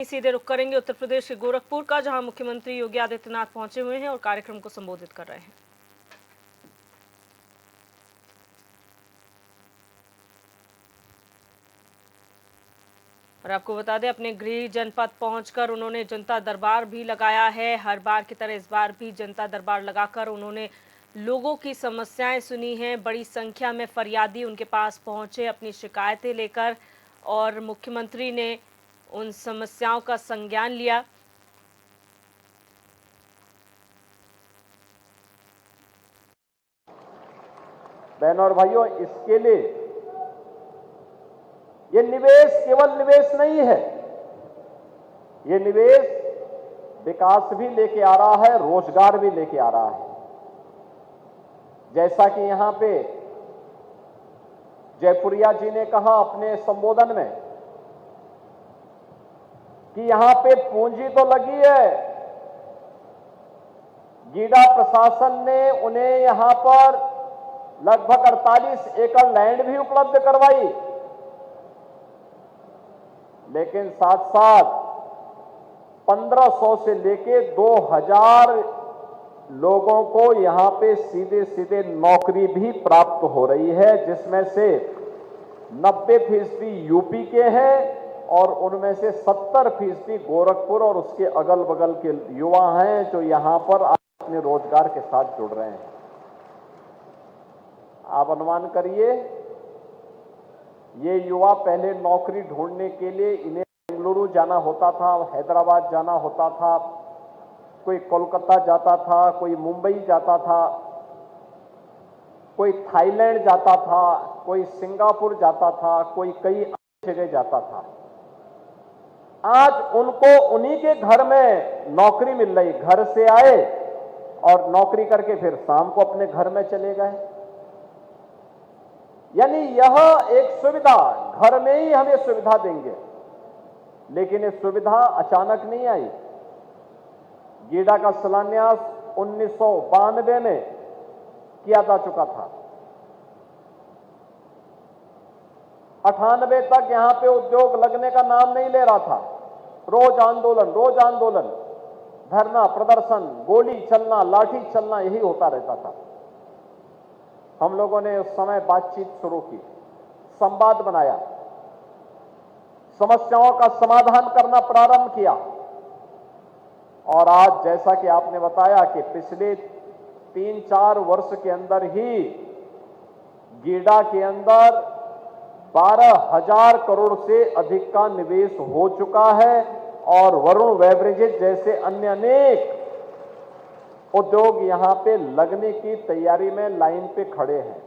सीधे रुख करेंगे उत्तर प्रदेश के गोरखपुर का, जहां मुख्यमंत्री योगी आदित्यनाथ पहुंचे हुए हैं और कार्यक्रम को संबोधित कर रहे हैं। और आपको बता दें, अपने गृह जनपद पहुंचकर उन्होंने जनता दरबार भी लगाया है। हर बार की तरह इस बार भी जनता दरबार लगाकर उन्होंने लोगों की समस्याएं सुनी हैं। बड़ी संख्या में फरियादी उनके पास पहुंचे अपनी शिकायतें लेकर, और मुख्यमंत्री ने उन समस्याओं का संज्ञान लिया। बहनों और भाइयों, इसके लिए ये निवेश केवल निवेश नहीं है, ये निवेश विकास भी लेके आ रहा है, रोजगार भी लेके आ रहा है। जैसा कि यहां पे जयपुरिया जी ने कहा अपने संबोधन में कि यहां पे पूंजी तो लगी है, गीडा प्रशासन ने उन्हें यहां पर लगभग 48 एकड़ लैंड भी उपलब्ध करवाई, लेकिन साथ साथ 1500 से लेके 2000 लोगों को यहां पे सीधे सीधे नौकरी भी प्राप्त हो रही है, जिसमें से 90% यूपी के हैं और उनमें से 70% गोरखपुर और उसके अगल बगल के युवा हैं जो यहां पर अपने रोजगार के साथ जुड़ रहे हैं। आप अनुमान करिए, ये युवा पहले नौकरी ढूंढने के लिए इन्हें बेंगलुरु जाना होता था, हैदराबाद जाना होता था, कोई कोलकाता जाता था, कोई मुंबई जाता था, कोई थाईलैंड जाता था, कोई सिंगापुर जाता था, कोई कई अन्य जगह जाता था। आज उनको उन्हीं के घर में नौकरी मिल रही, घर से आए और नौकरी करके फिर शाम को अपने घर में चले गए। यानी यह एक सुविधा, घर में ही हम ये सुविधा देंगे, लेकिन ये सुविधा अचानक नहीं आई। गीडा का शिलान्यास 1992 में किया जा चुका था। 98 तक यहां पे उद्योग लगने का नाम नहीं ले रहा था। रोज आंदोलन, धरना प्रदर्शन, गोली चलना, लाठी चलना, यही होता रहता था। हम लोगों ने उस समय बातचीत शुरू की, संवाद बनाया, समस्याओं का समाधान करना प्रारंभ किया, और आज जैसा कि आपने बताया कि पिछले 3-4 वर्ष के अंदर ही गीडा के अंदर 12,000 करोड़ से अधिक का निवेश हो चुका है, और वरुण बेवरेजेस जैसे अन्य अनेक उद्योग यहां पे लगने की तैयारी में लाइन पे खड़े हैं।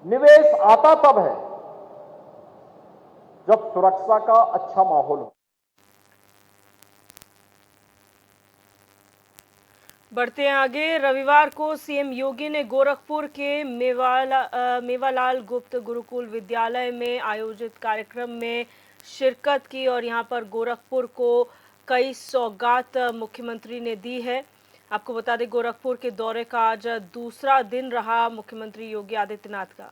निवेश आता तब है जब सुरक्षा का अच्छा माहौल हो। बढ़ते हैं आगे। रविवार को सीएम योगी ने गोरखपुर के मेवालाल गुप्त गुरुकुल विद्यालय में आयोजित कार्यक्रम में शिरकत की, और यहां पर गोरखपुर को कई सौगात मुख्यमंत्री ने दी है। आपको बता दें, गोरखपुर के दौरे का आज दूसरा दिन रहा मुख्यमंत्री योगी आदित्यनाथ का।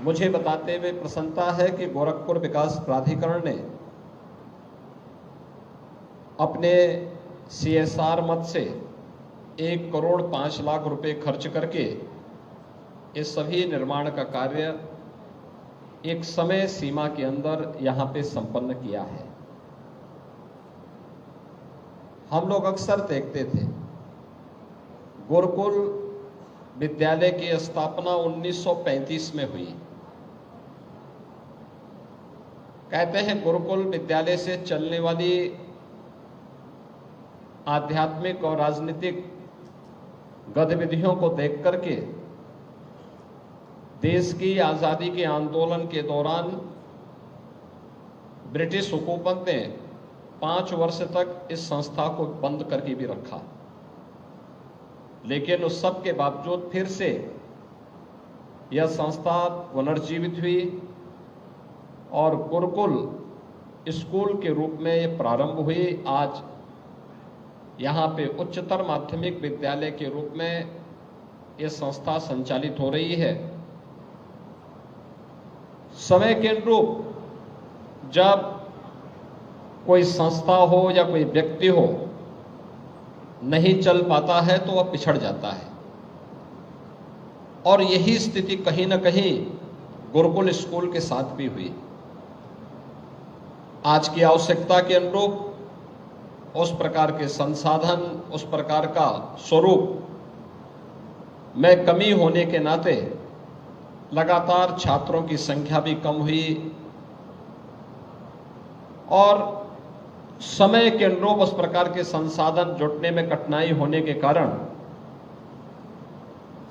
मुझे बताते हुए प्रसन्नता है कि गोरखपुर विकास प्राधिकरण ने अपने CSR मद से 1 करोड़ 5 लाख रुपए खर्च करके इस सभी निर्माण का कार्य एक समय सीमा के अंदर यहां पे संपन्न किया है। हम लोग अक्सर देखते थे, गुरुकुल विद्यालय की स्थापना 1935 में हुई। कहते हैं गुरुकुल विद्यालय से चलने वाली आध्यात्मिक और राजनीतिक गतिविधियों को देख करके देश की आज़ादी के आंदोलन के दौरान ब्रिटिश हुकूमत ने 5 वर्ष तक इस संस्था को बंद करके भी रखा, लेकिन उस सब के बावजूद फिर से यह संस्था पुनर्जीवित हुई और गुरुकुल स्कूल के रूप में ये प्रारंभ हुई। आज यहाँ पे उच्चतर माध्यमिक विद्यालय के रूप में ये संस्था संचालित हो रही है। समय के अनुरूप जब कोई संस्था हो या कोई व्यक्ति हो नहीं चल पाता है तो वह पिछड़ जाता है, और यही स्थिति कहीं ना कहीं गुरुकुल स्कूल के साथ भी हुई। आज की आवश्यकता के अनुरूप उस प्रकार के संसाधन, उस प्रकार का स्वरूप में कमी होने के नाते लगातार छात्रों की संख्या भी कम हुई, और समय के अनुरूप उस प्रकार के संसाधन जुटने में कठिनाई होने के कारण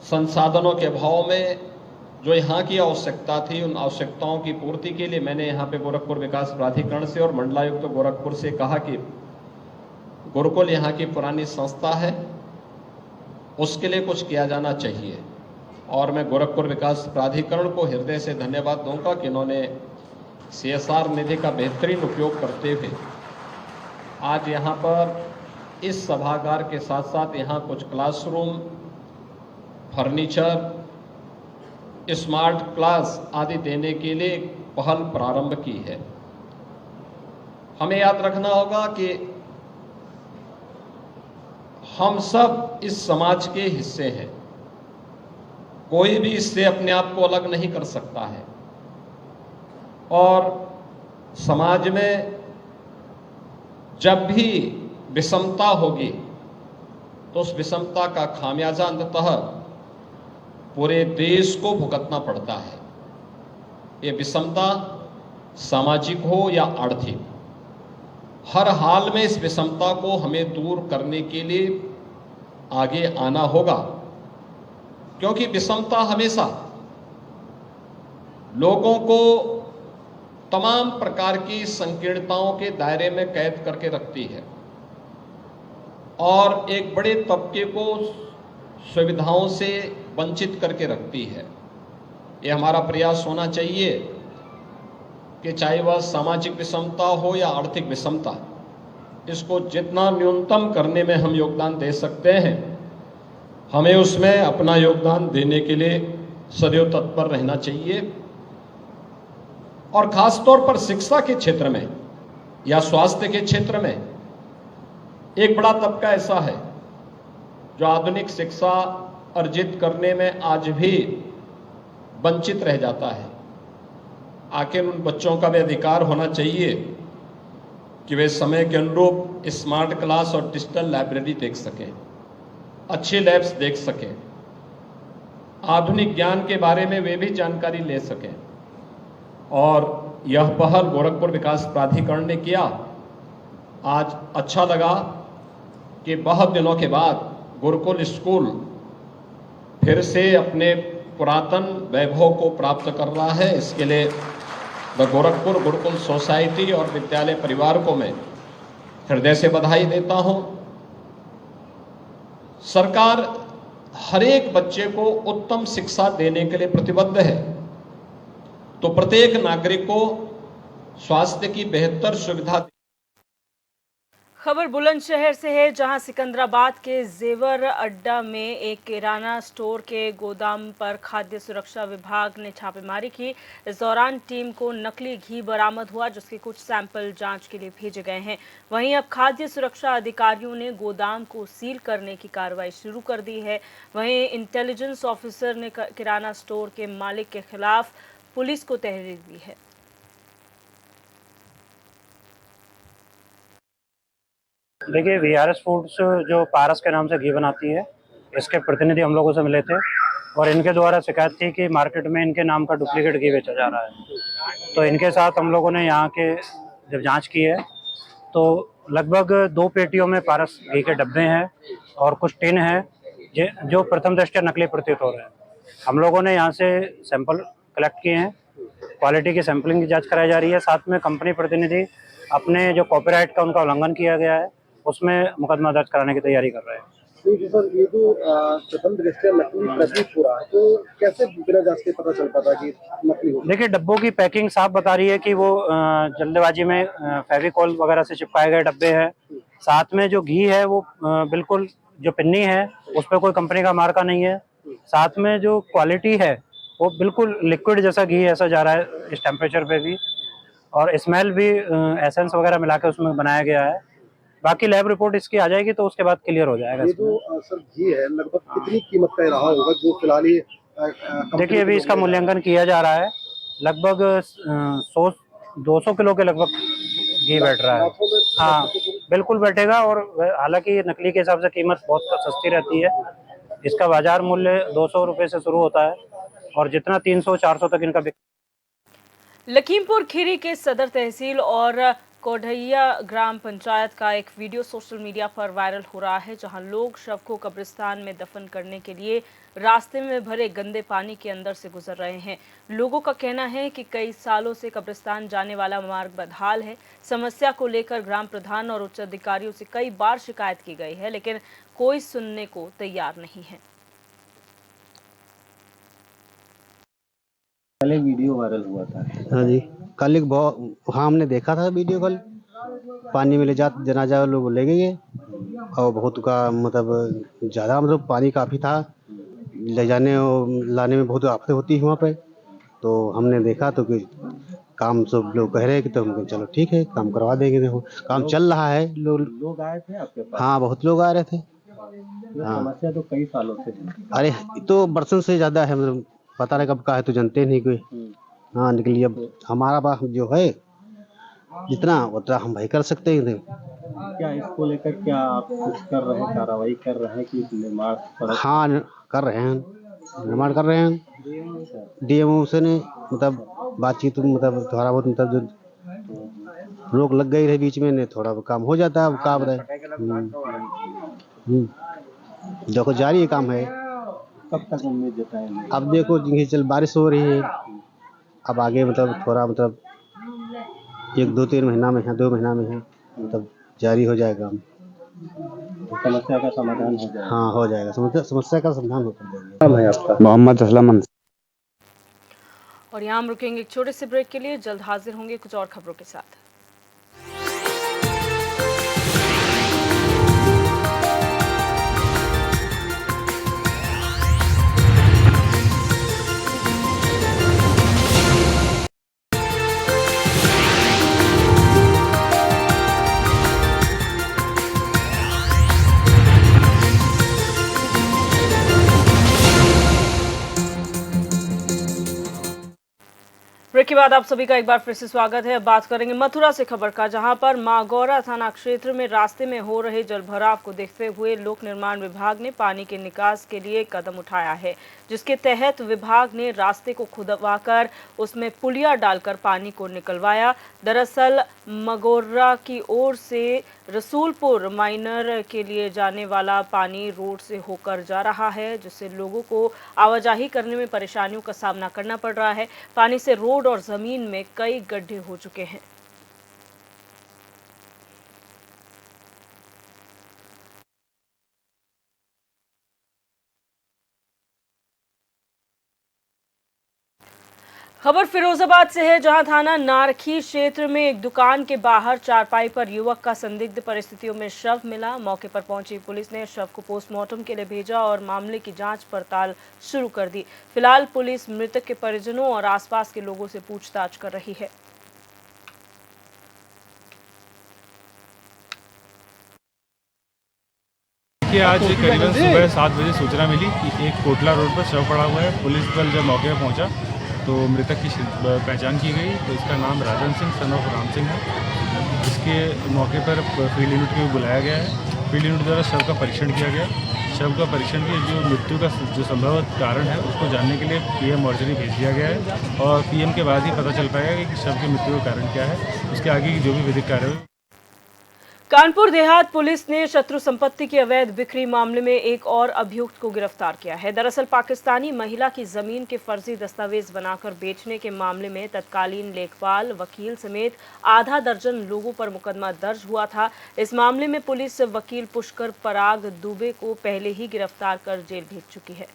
संसाधनों के अभाव में जो यहाँ की आवश्यकता थी, उन आवश्यकताओं की पूर्ति के लिए मैंने यहाँ पे गोरखपुर विकास प्राधिकरण से और मंडलायुक्त गोरखपुर से कहा कि गुरुकुल यहाँ की पुरानी संस्था है, उसके लिए कुछ किया जाना चाहिए। और मैं गोरखपुर विकास प्राधिकरण को हृदय से धन्यवाद दूंगा कि इन्होंने CSR निधि का बेहतरीन उपयोग करते हुए आज यहाँ पर इस सभागार के साथ साथ यहाँ कुछ क्लासरूम, फर्नीचर, स्मार्ट क्लास आदि देने के लिए पहल प्रारंभ की है। हमें याद रखना होगा कि हम सब इस समाज के हिस्से हैं, कोई भी इससे अपने आप को अलग नहीं कर सकता है, और समाज में जब भी विषमता होगी तो उस विषमता का खामियाजा अंततः पूरे देश को भुगतना पड़ता है। ये विषमता सामाजिक हो या आर्थिक, हर हाल में इस विषमता को हमें दूर करने के लिए आगे आना होगा, क्योंकि विषमता हमेशा लोगों को तमाम प्रकार की संकीर्णताओं के दायरे में कैद करके रखती है और एक बड़े तबके को सुविधाओं से वंचित करके रखती है। ये हमारा प्रयास होना चाहिए कि चाहे वह सामाजिक विषमता हो या आर्थिक विषमता, इसको जितना न्यूनतम करने में हम योगदान दे सकते हैं, हमें उसमें अपना योगदान देने के लिए सदैव तत्पर रहना चाहिए। और खास तौर पर शिक्षा के क्षेत्र में या स्वास्थ्य के क्षेत्र में एक बड़ा तबका ऐसा है जो आधुनिक शिक्षा अर्जित करने में आज भी वंचित रह जाता है। आखिर उन बच्चों का भी अधिकार होना चाहिए कि वे समय के अनुरूप स्मार्ट क्लास और डिजिटल लाइब्रेरी देख सकें, अच्छे लैब्स देख सकें, आधुनिक ज्ञान के बारे में वे भी जानकारी ले सकें। और यह पहल गोरखपुर विकास प्राधिकरण ने किया। आज अच्छा लगा कि बहुत दिनों के बाद गुरुकुल स्कूल फिर से अपने पुरातन वैभव को प्राप्त कर रहा है। इसके लिए द गोरखपुर गुरुकुल सोसाइटी और विद्यालय परिवार को मैं हृदय से बधाई देता हूं। सरकार हर एक बच्चे को उत्तम शिक्षा देने के लिए प्रतिबद्ध है, तो प्रत्येक नागरिक को स्वास्थ्य की बेहतर सुविधा। खबर बुलंदशहर से है, जहां सिकंदराबाद के जेवर अड्डा में एक किराना स्टोर के गोदाम पर खाद्य सुरक्षा विभाग ने छापेमारी की। इस दौरान टीम को नकली घी बरामद हुआ, जिसके कुछ सैंपल जांच के लिए भेजे गए हैं। वहीं अब खाद्य सुरक्षा अधिकारियों ने गोदाम को सील करने की कार्रवाई शुरू कर दी है। वहीं इंटेलिजेंस ऑफिसर ने किराना स्टोर के मालिक के खिलाफ पुलिस को तहरीर दी है। देखिए, VRS फूड्स जो पारस के नाम से घी बनाती है, इसके प्रतिनिधि हम लोगों से मिले थे और इनके द्वारा शिकायत थी कि मार्केट में इनके नाम का डुप्लीकेट घी बेचा जा रहा है। तो इनके साथ हम लोगों ने यहाँ के जब जांच की है तो लगभग 2 पेटियों में पारस घी के डब्बे हैं और कुछ टिन है जो प्रथम दृष्टया नकली प्रतीत हो रहे हैं। हम लोगों ने यहाँ से सैंपल कलेक्ट किए हैं, क्वालिटी की सैंपलिंग की जाँच कराई जा रही है। साथ में कंपनी प्रतिनिधि अपने जो कॉपीराइट का उनका उल्लंघन किया गया है उसमें मुकदमा दर्ज कराने की तैयारी कर रहे हैं। तो सर, ये जो प्रथम दृष्टया नकली प्रतीत हो रहा है, तो कैसे बिना जांच के पता चल पाता कि नकली हो? देखिए, डब्बों की पैकिंग साफ बता रही है कि वो जल्दबाजी में फेविकॉल वगैरह से चिपकाए गए डब्बे हैं। साथ में जो घी है वो बिल्कुल जो पिन्नी है उस पर कोई कंपनी का मार्का नहीं है, साथ में जो क्वालिटी है वो बिल्कुल लिक्विड जैसा घी ऐसा जा रहा है इस टेम्परेचर पे भी, और स्मेल भी एसेंस वगैरह मिला के उसमें बनाया गया है। बाकी लैब रिपोर्ट इसकी आ जाएगी तो उसके बाद क्लियर हो जाएगा ये इसमें। जो सर घी है लगभग कितनी कीमत का रहा होगा जो फिलहाल ये कंपनी देखिए के अभी लोग इसका ले जा रहे हैं? मूल्यांकन किया जा रहा है, लगभग 100-200 किलो के लगभग घी बैठ रहा है। लाखों में हाँ लाखों के बिल्कुल बैठेगा, और हालांकि ये नकली के हिसाब से कीमत बहुत सस्ती रहती है। इसका बाजार मूल्य 200 रुपये से शुरू होता है और जितना 300-400 तक इनका लखीमपुर खीरी के सदर तहसील और कोढ़ैया ग्राम पंचायत का एक वीडियो सोशल मीडिया पर वायरल हो रहा है, जहां लोग शव को कब्रिस्तान में दफन करने के लिए रास्ते में भरे गंदे पानी के अंदर से गुजर रहे हैं। लोगों का कहना है कि कई सालों से कब्रिस्तान जाने वाला मार्ग बदहाल है। समस्या को लेकर ग्राम प्रधान और उच्च अधिकारियों से कई बार शिकायत की गई है, लेकिन कोई सुनने को तैयार नहीं है। कल एक वीडियो वायरल हुआ था। हाँ जी, कल एक बहुत, हाँ हमने देखा था वीडियो कल। पानी में ले जा जनाजा लोग ले गए और बहुत का मतलब ज़्यादा मतलब पानी काफ़ी था, ले जाने और लाने में बहुत आफत होती है वहाँ पे। तो हमने देखा तो कि काम सब लोग कह रहे हैं कि तो हम कहे चलो ठीक है काम करवा देंगे। देखो काम चल रहा है, लोग आए थे आपके पास? हाँ बहुत लोग आ रहे थे। ये हाँ समस्या तो कई सालों से है। अरे ये तो बरसों से ज़्यादा है, मतलब पता नहीं कब का है तो जानते नहीं कोई। हाँ निकलिए, अब हमारा बात जो है जितना उतना हम भाई कर सकते हैं। क्या इसको लेकर क्या आप कुछ कर रहे हैं, कार्रवाई कर रहे हैं कि निर्माण सड़क? हाँ कर रहे हैं, निर्माण कर रहे हैं। डीएमओ से ने मतलब बातचीत मतलब थोड़ा बहुत मतलब जो रोक लग गई है बीच में ने थोड़ा काम हो जाता है। अब काम रहे देखो जारी काम है। कब तक उम्मीद जताएंगे? अब देखो जिंदगी चल बारिश हो रही है, अब आगे मतलब थोड़ा मतलब 1-2-3 महीना में है, 2 महीना में है, मतलब जारी हो जाएगा। समस्या का समाधान हो जाएगा। हाँ हो जाएगा, समस्या का समाधान हो जाएगा। नाम है आपका? मोहम्मद असलम। और यहाँ हम रुकेंगे एक छोटे से ब्रेक के लिए, जल्द हाजिर होंगे कुछ और खबरों के साथ। ब्रेक के बाद आप सभी का एक बार फिर से स्वागत है। अब बात करेंगे मथुरा से खबर का, जहां पर मागौरा थाना क्षेत्र में रास्ते में हो रहे जलभराव को देखते हुए लोक निर्माण विभाग ने पानी के निकास के लिए कदम उठाया है, जिसके तहत विभाग ने रास्ते को खुदवाकर उसमें पुलिया डालकर पानी को निकलवाया। दरअसल मागौरा की ओर से रसूलपुर माइनर के लिए जाने वाला पानी रोड से होकर जा रहा है, जिससे लोगों को आवाजाही करने में परेशानियों का सामना करना पड़ रहा है। पानी से रोड और जमीन में कई गड्ढे हो चुके हैं। खबर फिरोजाबाद से है, जहां थाना नारखी क्षेत्र में एक दुकान के बाहर चारपाई पर युवक का संदिग्ध परिस्थितियों में शव मिला। मौके पर पहुंची पुलिस ने शव को पोस्टमार्टम के लिए भेजा और मामले की जांच पड़ताल शुरू कर दी। फिलहाल पुलिस मृतक के परिजनों और आसपास के लोगों से पूछताछ कर रही है। कि आज करीबन सुबह 7 बजे सूचना मिली कि एक कोटला रोड पर शव पड़ा हुआ है। पुलिस बल जब मौके पर पहुंचा तो मृतक की पहचान की गई, तो इसका नाम राजन सिंह सन ऑफ राम सिंह है। इसके मौके पर फील्ड यूनिट को बुलाया गया है। फील्ड यूनिट द्वारा शव का परीक्षण किया गया। शव का परीक्षण के जो मृत्यु का जो संभव कारण है उसको जानने के लिए पीएम मॉर्चरी भेज दिया गया है और पीएम के बाद ही पता चल पाएगा कि शव की मृत्यु का कारण क्या है। उसके आगे की जो भी विधिक कार्रवाई। कानपुर देहात पुलिस ने शत्रु संपत्ति की अवैध बिक्री मामले में एक और अभियुक्त को गिरफ्तार किया है। दरअसल पाकिस्तानी महिला की जमीन के फर्जी दस्तावेज बनाकर बेचने के मामले में तत्कालीन लेखपाल, वकील समेत आधा दर्जन लोगों पर मुकदमा दर्ज हुआ था। इस मामले में पुलिस वकील पुष्कर पराग दुबे को पहले ही गिरफ्तार कर जेल भेज चुकी है।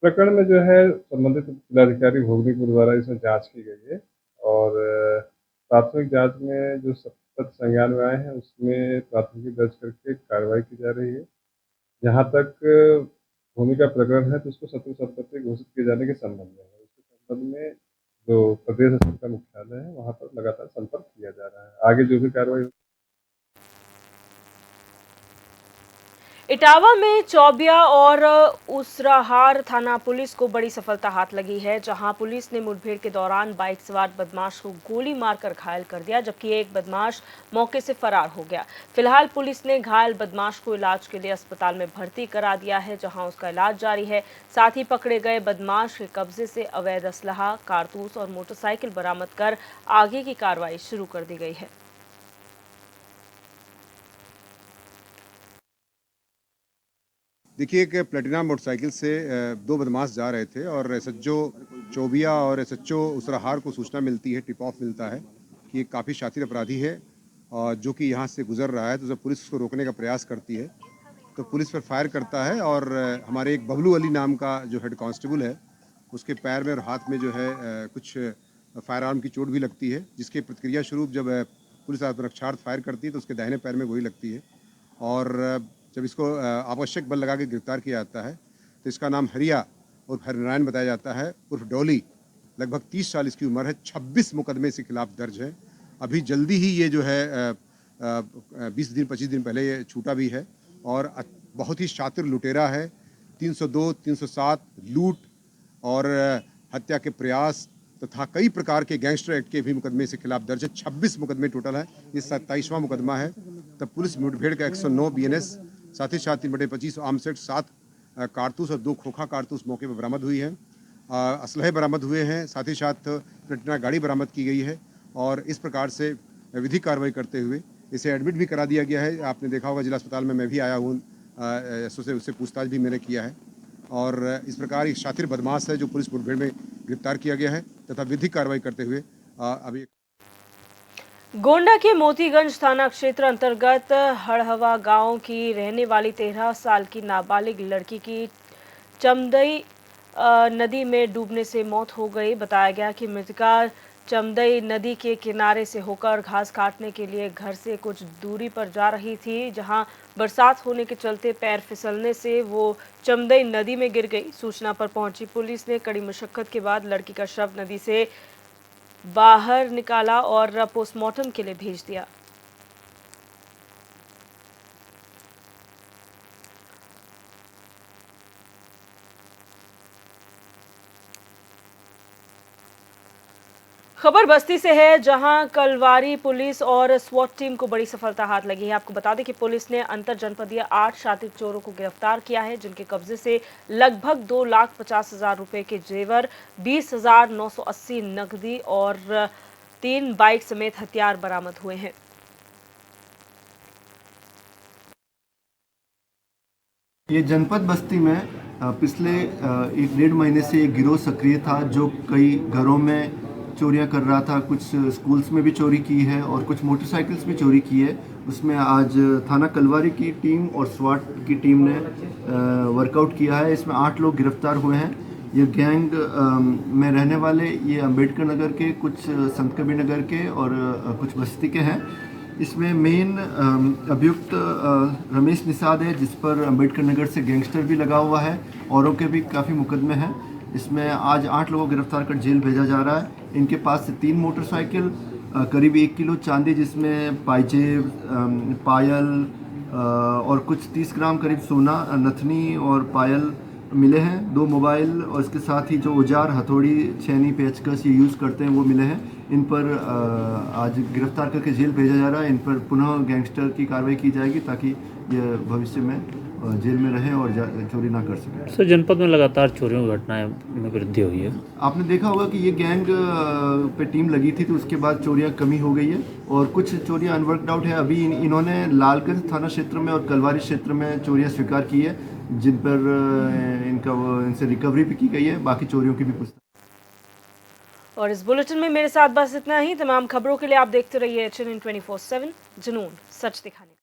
प्रकरण में जो है संबंधित जिलाधिकारी भोगनीपुर द्वारा इसमें जांच की गई है और प्राथमिक जांच में जो तथ्य संज्ञान में आए हैं उसमें प्राथमिकी दर्ज करके कार्रवाई की जा रही है। जहाँ तक भूमि का प्रकरण है तो उसको शत्रु संपत्ति घोषित किए जाने के संबंध में है। उसके संबंध में जो प्रदेश स्तर का मुख्यालय है वहाँ पर लगातार संपर्क किया जा रहा है। आगे जो भी कार्रवाई इटावा में चौबिया और उसराहार थाना पुलिस को बड़ी सफलता हाथ लगी है, जहां पुलिस ने मुठभेड़ के दौरान बाइक सवार बदमाश को गोली मारकर घायल कर दिया, जबकि एक बदमाश मौके से फरार हो गया। फिलहाल पुलिस ने घायल बदमाश को इलाज के लिए अस्पताल में भर्ती करा दिया है, जहां उसका इलाज जारी है। साथ ही पकड़े गए बदमाश के कब्जे से अवैध असलहा, कारतूस और मोटरसाइकिल बरामद कर आगे की कार्रवाई शुरू कर दी गई है। देखिए, एक प्लेटिना मोटरसाइकिल से दो बदमाश जा रहे थे और एसएचओ चौबिया और एसएचओ उसराहार को सूचना मिलती है, टिप ऑफ मिलता है कि एक काफ़ी शातिर अपराधी है और जो कि यहाँ से गुजर रहा है। तो जब पुलिस उसको रोकने का प्रयास करती है तो पुलिस पर फायर करता है और हमारे एक बबलू अली नाम का जो हेड कांस्टेबल है उसके पैर में और हाथ में जो है कुछ फायर आर्म की चोट भी लगती है, जिसके प्रतिक्रिया स्वरूप जब पुलिस आत्मरक्षार्थ फायर करती है तो उसके दाहिने पैर में गोली लगती है और जब इसको आवश्यक बल लगा के गिरफ्तार किया जाता है तो इसका नाम हरिया और हरिनारायण बताया जाता है उर्फ डॉली। लगभग 30 साल इसकी उम्र है। 26 मुकदमे इसके खिलाफ दर्ज है। अभी जल्दी ही ये जो है 20-25 दिन पहले ये छूटा भी है और बहुत ही शातिर लुटेरा है। 302, 307 लूट और हत्या के प्रयास तथा कई प्रकार के गैंगस्टर एक्ट के भी मुकदमे इसके खिलाफ दर्ज है। 26 मुकदमे टोटल है। ये 27वां मुकदमा है। तब पुलिस मुठभेड़ का 109 BNS, साथ ही साथ 3/25 आर्म्स एक्ट, 7 कारतूस और 2 खोखा कारतूस मौके पर बरामद हुई है। असलहे बरामद हुए हैं, साथ ही साथ प्लेटिना गाड़ी बरामद की गई है और इस प्रकार से विधिक कार्रवाई करते हुए इसे एडमिट भी करा दिया गया है। आपने देखा होगा जिला अस्पताल में मैं भी आया हूँ, उससे पूछताछ भी मैंने किया है और इस प्रकार एक शातिर बदमाश है जो पुलिस मुठभेड़ में गिरफ्तार किया गया है तथा विधिक कार्रवाई करते हुए अभी गोंडा के मोतीगंज थाना क्षेत्र अंतर्गत हड़हवा गांव की रहने वाली 13 साल की नाबालिग लड़की की चमदई नदी में डूबने से मौत हो गई। बताया गया कि मृतका चमदई नदी के किनारे से होकर घास काटने के लिए घर से कुछ दूरी पर जा रही थी, जहां बरसात होने के चलते पैर फिसलने से वो चमदई नदी में गिर गई। सूचना पर पहुंची पुलिस ने कड़ी मशक्कत के बाद लड़की का शव नदी से बाहर निकाला और पोस्टमार्टम के लिए भेज दिया। खबर बस्ती से है, जहां कलवारी पुलिस और स्वॉट टीम को बड़ी सफलता हाथ लगी है। आपको बता दें कि पुलिस ने अंतर जनपदीय 8 शातिर चोरों को गिरफ्तार किया है, जिनके कब्जे से लगभग 2,50,000 रुपए के जेवर, 20,980 नकदी और 3 बाइक समेत हथियार बरामद हुए हैं। ये जनपद बस्ती में पिछले 1-1.5 महीने से एक गिरोह सक्रिय था जो कई घरों में चोरियां कर रहा था। कुछ स्कूल्स में भी चोरी की है और कुछ मोटरसाइकिल्स भी चोरी की है। उसमें आज थाना कलवारी की टीम और स्वाट की टीम ने वर्कआउट किया है। इसमें 8 लोग गिरफ्तार हुए हैं। ये गैंग में रहने वाले ये अंबेडकर नगर के, कुछ संत कबीर नगर के और कुछ बस्ती के हैं। इसमें मेन अभियुक्त रमेश निषाद है, जिस पर अंबेडकर नगर से गैंगस्टर भी लगा हुआ है। औरों के भी काफ़ी मुकदमे हैं। इसमें आज 8 लोगों को गिरफ्तार कर जेल भेजा जा रहा है। इनके पास से 3 मोटरसाइकिल, करीब 1 किलो चांदी जिसमें पायजेब, पायल और कुछ 30 ग्राम करीब सोना, नथनी और पायल मिले हैं। 2 मोबाइल और इसके साथ ही जो औजार, हथौड़ी, छेनी, पेचकस ये यूज़ करते हैं वो मिले हैं। इन पर आज गिरफ्तार करके जेल भेजा जा रहा है। इन पर पुनः गैंगस्टर की कार्रवाई की जाएगी ताकि ये भविष्य में जेल में रहे और चोरी ना कर सके। सर, जनपद में लगातार चोरियों की घटनाएं में वृद्धि हुई है। आपने देखा होगा कि ये गैंग पे टीम लगी थी तो उसके बाद चोरियां कमी हो गई है और कुछ चोरियां अनवर्कड आउट है। अभी इन्होंने लालगंज थाना क्षेत्र में और कलवारी क्षेत्र में चोरियां स्वीकार की है, जिन पर इनसे रिकवरी भी की गई है। बाकी चोरियों की भी पूछताछ। और इस बुलेटिन में मेरे साथ बस इतना ही। तमाम खबरों के लिए आप देखते रहिए HNN 24/7, जुनून सच दिखाने।